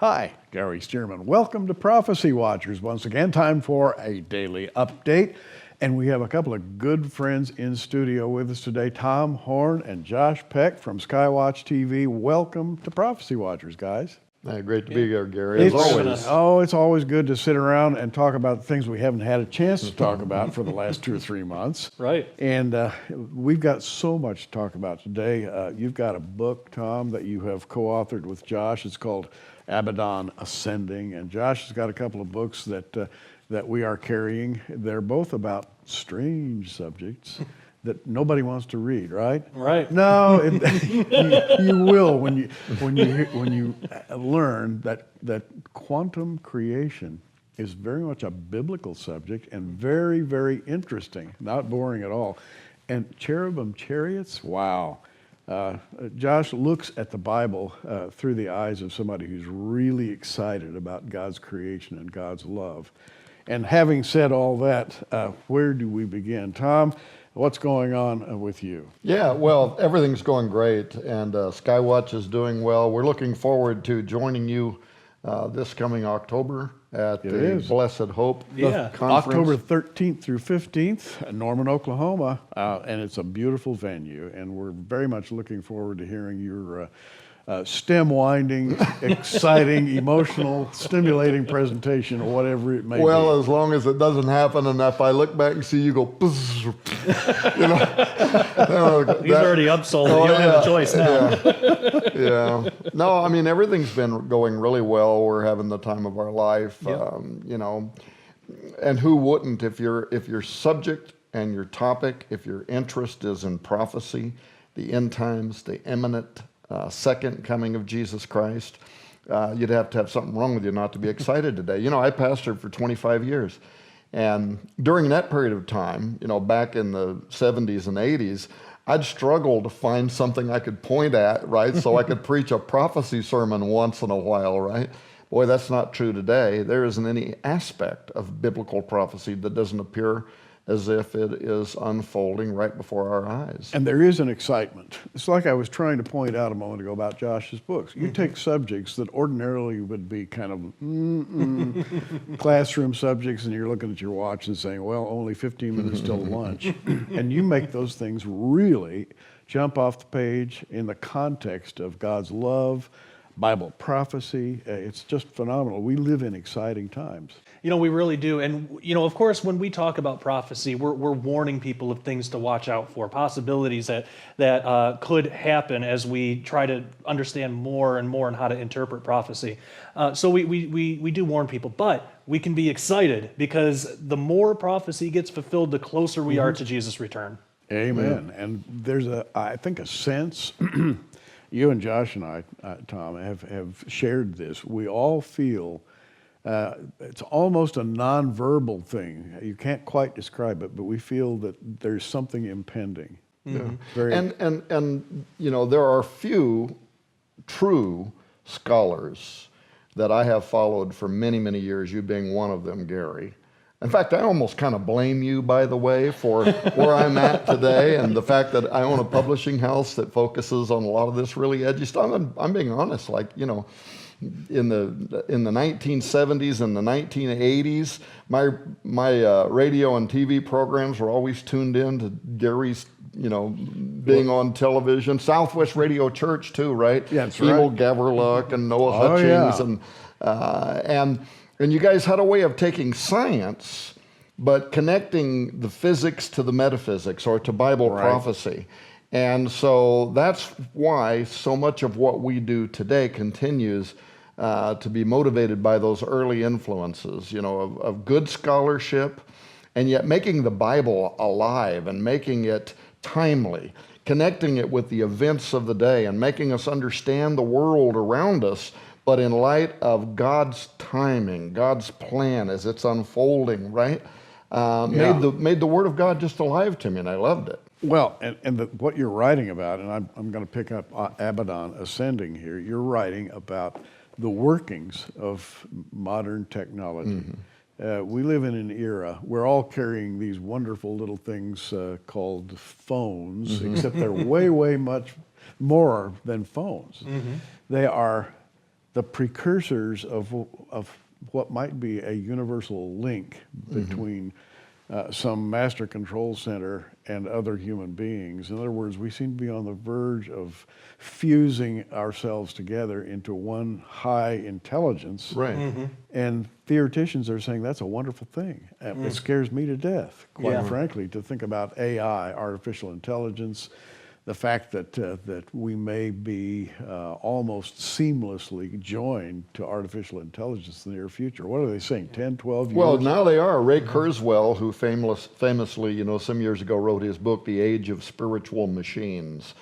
Hi, Gary Stearman. Welcome to Prophecy Watchers. Once again, time for a daily update. And we have a couple of good friends in studio with us today, Tom Horn and Josh Peck from Skywatch TV. Welcome to Prophecy Watchers, guys. Great to be here, Gary, as always. Oh, it's always good to sit around and talk about things we haven't had a chance to talk about for the last 2 or 3 months. Right. And we've got so much to talk about today. You've got a book, Tom, that you have co-authored with Josh. It's called Abaddon Ascending. And Josh has got a couple of books that we are carrying. They're both about strange subjects that nobody wants to read, right? Right. No, you will when you learn that quantum creation is very much a biblical subject and very, very interesting, not boring at all. And cherubim chariots, wow. Josh looks at the Bible through the eyes of somebody who's really excited about God's creation and God's love. And having said all that, where do we begin? Tom, what's going on with you? Yeah, well, everything's going great, and Skywatch is doing well. We're looking forward to joining you this coming October at the Blessed Hope Conference. October 13th through 15th in Norman, Oklahoma, and it's a beautiful venue, and we're very much looking forward to hearing your stem-winding, exciting, emotional, stimulating presentation, or whatever it may be. Well, as long as it doesn't happen, and if I look back and see you go, buzz, you know. He's already upsold. You don't have a choice now. Yeah. No, I mean, everything's been going really well. We're having the time of our life, you know. And who wouldn't if your subject and your topic, if your interest is in prophecy, the end times, the imminent second coming of Jesus Christ, you'd have to have something wrong with you not to be excited today. You know, I pastored for 25 years. And during that period of time, you know, back in the 70s and 80s, I'd struggle to find something I could point at, right? So I could preach a prophecy sermon once in a while, right? Boy, that's not true today. There isn't any aspect of biblical prophecy that doesn't appear as if it is unfolding right before our eyes. And there is an excitement. It's like I was trying to point out a moment ago about Josh's books. You take subjects that ordinarily would be kind of classroom subjects, and you're looking at your watch and saying, well, only 15 minutes till lunch. And you make those things really jump off the page in the context of God's love, Bible prophecy. It's just phenomenal. We live in exciting times. You know, we really do. And, you know, of course, when we talk about prophecy, we're warning people of things to watch out for, possibilities that could happen as we try to understand more and more on how to interpret prophecy. So we do warn people, but we can be excited because the more prophecy gets fulfilled, the closer we are to Jesus' return. Amen. And there's I think a sense, you and Josh and I, Tom, have shared this. We all feel it's almost a nonverbal thing. You can't quite describe it, but we feel that there's something impending. Mm-hmm. And you know, there are few true scholars that I have followed for many, many years, you being one of them, Gary. In fact, I almost kind of blame you, by the way, for where I'm at today and the fact that I own a publishing house that focuses on a lot of this really edgy stuff. I'm being honest, like, you know, in the 1970s and the 1980s, my radio and TV programs were always tuned in to Gary's, you know, being on television. Southwest Radio Church too, right? Yeah, that's Emil right. Gavriluk and Noah Hutchings, and you guys had a way of taking science, but connecting the physics to the metaphysics or to Bible prophecy. And so that's why so much of what we do today continues to be motivated by those early influences, you know, of good scholarship, and yet making the Bible alive and making it timely, connecting it with the events of the day and making us understand the world around us, but in light of God's timing, God's plan as it's unfolding, right? Made the Word of God just alive to me, and I loved it. Well, what you're writing about, and I'm going to pick up Abaddon Ascending here, you're writing about the workings of modern technology. We live in an era, we're all carrying these wonderful little things called phones, except they're way, way much more than phones. They are the precursors of what might be a universal link between some master control center and other human beings. In other words, we seem to be on the verge of fusing ourselves together into one high intelligence. Right. And theoreticians are saying that's a wonderful thing. It scares me to death, quite frankly, to think about AI, artificial intelligence, the fact that we may be almost seamlessly joined to artificial intelligence in the near future. What are they saying, 10, 12 years? Well, now they are. Ray Kurzweil, who famously, some years ago wrote his book, The Age of Spiritual Machines.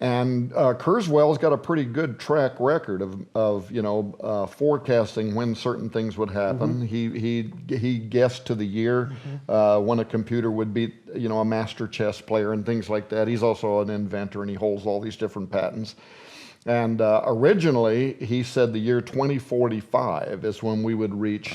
And Kurzweil's got a pretty good track record of forecasting when certain things would happen. He guessed to the year when a computer would beat a master chess player and things like that. He's also an inventor, and he holds all these different patents. And originally, he said the year 2045 is when we would reach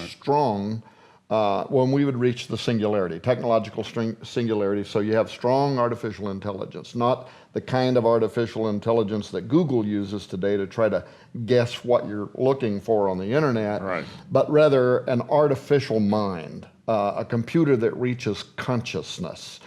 when we would reach the singularity, technological singularity. So you have strong artificial intelligence, not the kind of artificial intelligence that Google uses today to try to guess what you're looking for on the internet, but rather an artificial mind, a computer that reaches consciousness.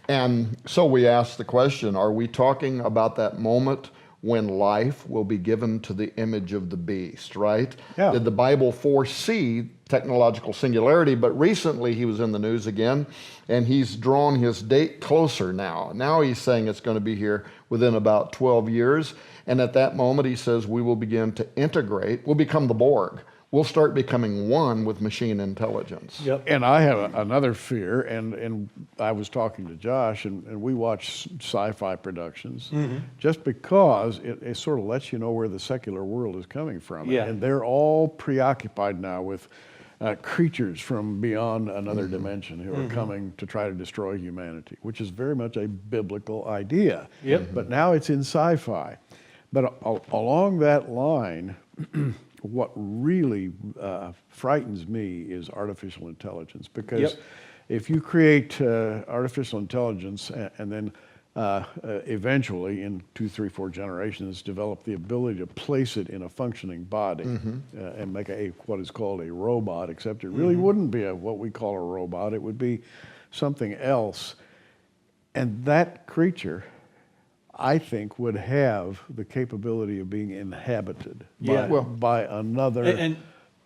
And so we ask the question, are we talking about that moment when life will be given to the image of the beast, right? Yeah. Did the Bible foresee technological singularity? But recently he was in the news again, and he's drawn his date closer now. Now he's saying it's going to be here within about 12 years. And at that moment, he says we will begin to integrate. We'll become the Borg. We'll start becoming one with machine intelligence. Yep. And I have another fear, and I was talking to Josh, and we watch sci-fi productions just because it sort of lets you know where the secular world is coming from. Yeah. And they're all preoccupied now with creatures from beyond another dimension who are coming to try to destroy humanity, which is very much a biblical idea. Yep. But now it's in sci-fi. But along that line, what really frightens me is artificial intelligence, because if you create artificial intelligence and then eventually in 2, 3, 4 generations develop the ability to place it in a functioning body and make what is called a robot, except it really wouldn't be what we call a robot, it would be something else. And that creature, I think, would have the capability of being inhabited by another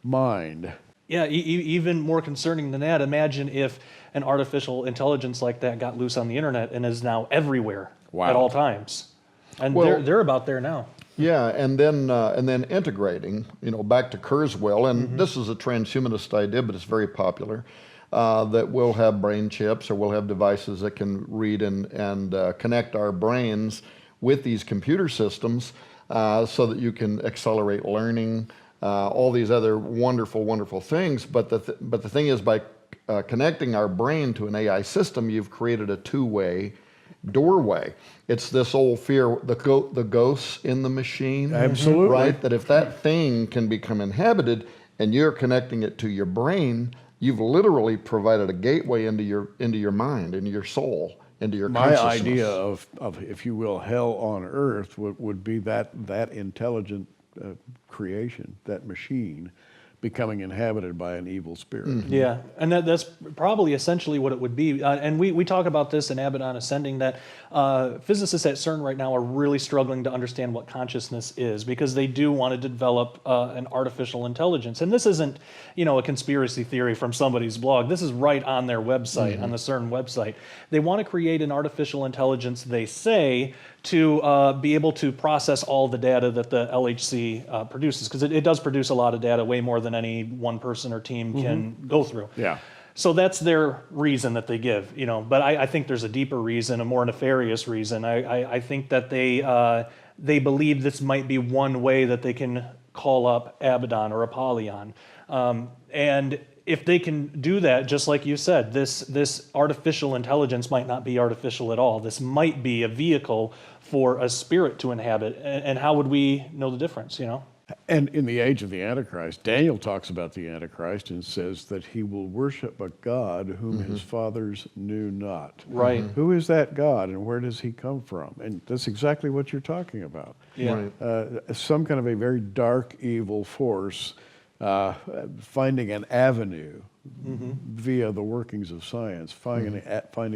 mind. Yeah, even more concerning than that, imagine if an artificial intelligence like that got loose on the internet and is now everywhere at all times. And they're about there now. Yeah, and then integrating, back to Kurzweil, and this is a transhumanist idea, but it's very popular, that we'll have brain chips or we'll have devices that can read and connect our brains with these computer systems so that you can accelerate learning, all these other wonderful, wonderful things. But the thing is, by connecting our brain to an AI system, you've created a two-way doorway. It's this old fear, the ghosts in the machine. Absolutely. Right? That if that thing can become inhabited and you're connecting it to your brain, you've literally provided a gateway into your mind, into your soul, into your consciousness. My idea of, if you will, hell on earth would be that intelligent creation, that machine, becoming inhabited by an evil spirit. Yeah, and that's probably essentially what it would be. And we talk about this in Abaddon Ascending, that physicists at CERN right now are really struggling to understand what consciousness is, because they do want to develop an artificial intelligence. And this isn't, a conspiracy theory from somebody's blog. This is right on their website, on the CERN website. They want to create an artificial intelligence, they say, to be able to process all the data that the LHC produces, because it does produce a lot of data, way more than any one person or team can go through. Yeah. So that's their reason that they give, But I think there's a deeper reason, a more nefarious reason. I think that they believe this might be one way that they can call up Abaddon or Apollyon, and if they can do that, just like you said, this artificial intelligence might not be artificial at all. This might be a vehicle for a spirit to inhabit. And how would we know the difference, And in the age of the Antichrist, Daniel talks about the Antichrist and says that he will worship a God whom his fathers knew not. Right. Who is that God and where does he come from? And that's exactly what you're talking about. Yeah. Right. Some kind of a very dark, evil force finding an avenue via the workings of science, finding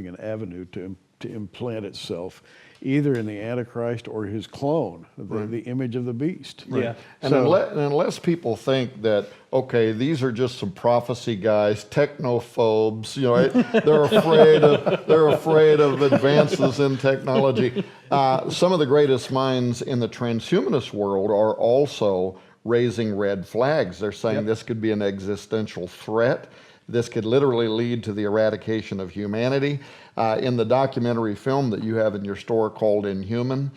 an avenue to implant itself either in the Antichrist or his clone, the image of the beast. Yeah. And So- unless people think that, okay, these are just some prophecy guys, technophobes, they're afraid of advances in technology. Some of the greatest minds in the transhumanist world are also raising red flags. They're saying this could be an existential threat. This could literally lead to the eradication of humanity. In the documentary film that you have in your store called Inhuman,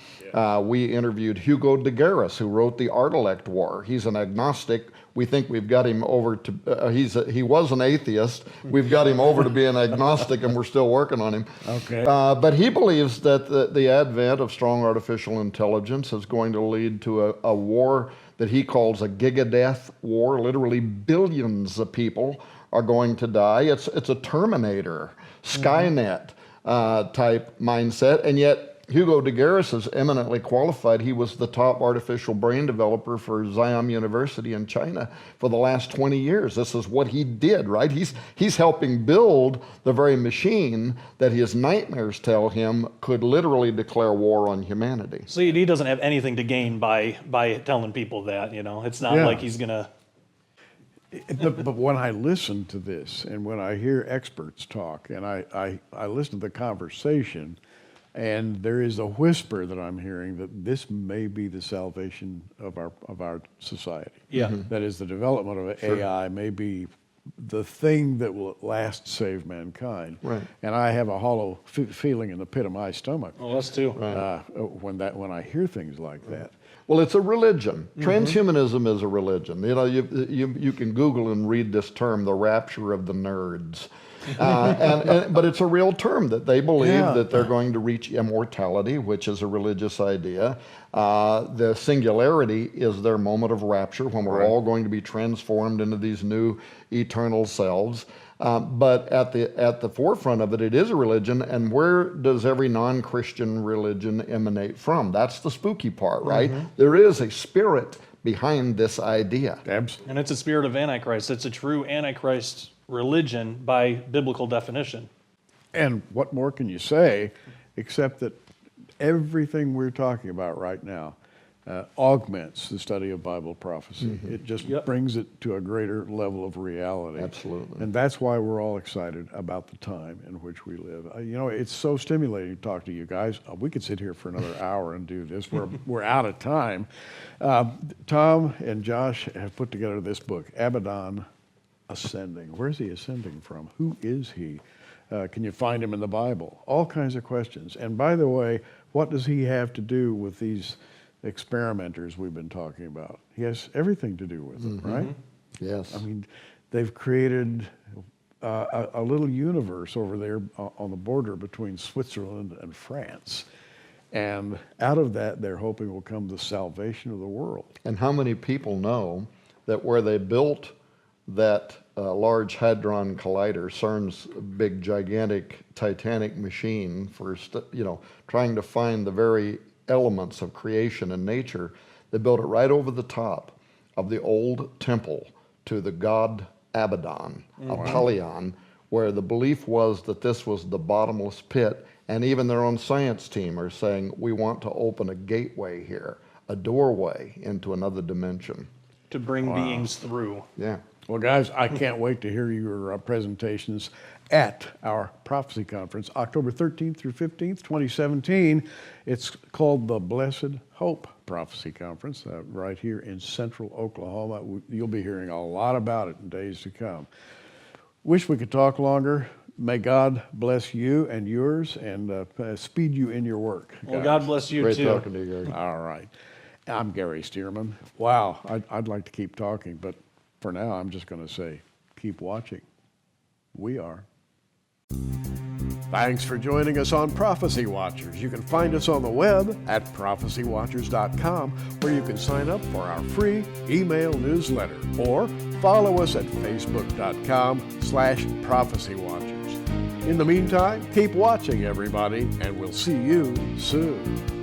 we interviewed Hugo de Garis, who wrote The Artilect War. He's an agnostic. We think we've got him over to, he was an atheist. We've got him over to be an agnostic, and we're still working on him. Okay. But he believes that the advent of strong artificial intelligence is going to lead to a war that he calls a gigadeath war. Literally billions of people are going to die. It's a Terminator, Skynet type mindset, and yet Hugo de Garis is eminently qualified. He was the top artificial brain developer for Xi'an University in China for the last 20 years. This is what he did, right? He's helping build the very machine that his nightmares tell him could literally declare war on humanity. So he doesn't have anything to gain by telling people that, It's not Yeah. like he's going to... But when I listen to this and when I hear experts talk and I listen to the conversation, and there is a whisper that I'm hearing that this may be the salvation of our society. Yeah. That is, the development of AI may be the thing that will at last save mankind. Right. And I have a hollow feeling in the pit of my stomach Well, us too. when I hear things like that. Well, it's a religion. Transhumanism is a religion. You can Google and read this term, the rapture of the nerds. But it's a real term that they believe that they're going to reach immortality, which is a religious idea. The singularity is their moment of rapture when we're all going to be transformed into these new eternal selves. But at the forefront of it, it is a religion. And where does every non-Christian religion emanate from? That's the spooky part, right? There is a spirit behind this idea. And it's a spirit of Antichrist. It's a true Antichrist religion by biblical definition. And what more can you say except that everything we're talking about right now augments the study of Bible prophecy. It just brings it to a greater level of reality. Absolutely. And that's why we're all excited about the time in which we live. It's so stimulating to talk to you guys. We could sit here for another hour and do this. We're out of time. Tom and Josh have put together this book, Abaddon Ascending. Where's he ascending from? Who is he? Can you find him in the Bible? All kinds of questions. And by the way, what does he have to do with these experimenters we've been talking about? He has everything to do with them, right? Yes. I mean, they've created a little universe over there on the border between Switzerland and France. And out of that, they're hoping will come the salvation of the world. And how many people know that where they built that Large Hadron Collider, CERN's big, gigantic, titanic machine for trying to find the very elements of creation and nature, they built it right over the top of the old temple to the god Abaddon, Apollyon, where the belief was that this was the bottomless pit, and even their own science team are saying, we want to open a gateway here, a doorway into another dimension. To bring beings through. Yeah. Well, guys, I can't wait to hear your presentations at our prophecy conference, October 13th through 15th, 2017. It's called the Blessed Hope Prophecy Conference, right here in central Oklahoma. You'll be hearing a lot about it in days to come. Wish we could talk longer. May God bless you and yours and speed you in your work. Well, guys. God bless you Great too. talking to you, Gary. All right. I'm Gary Stearman. Wow, I'd like to keep talking, but for now, I'm just going to say, keep watching. We are. Thanks for joining us on Prophecy Watchers. You can find us on the web at prophecywatchers.com, where you can sign up for our free email newsletter, or follow us at facebook.com/prophecywatchers. In the meantime, keep watching, everybody, and we'll see you soon.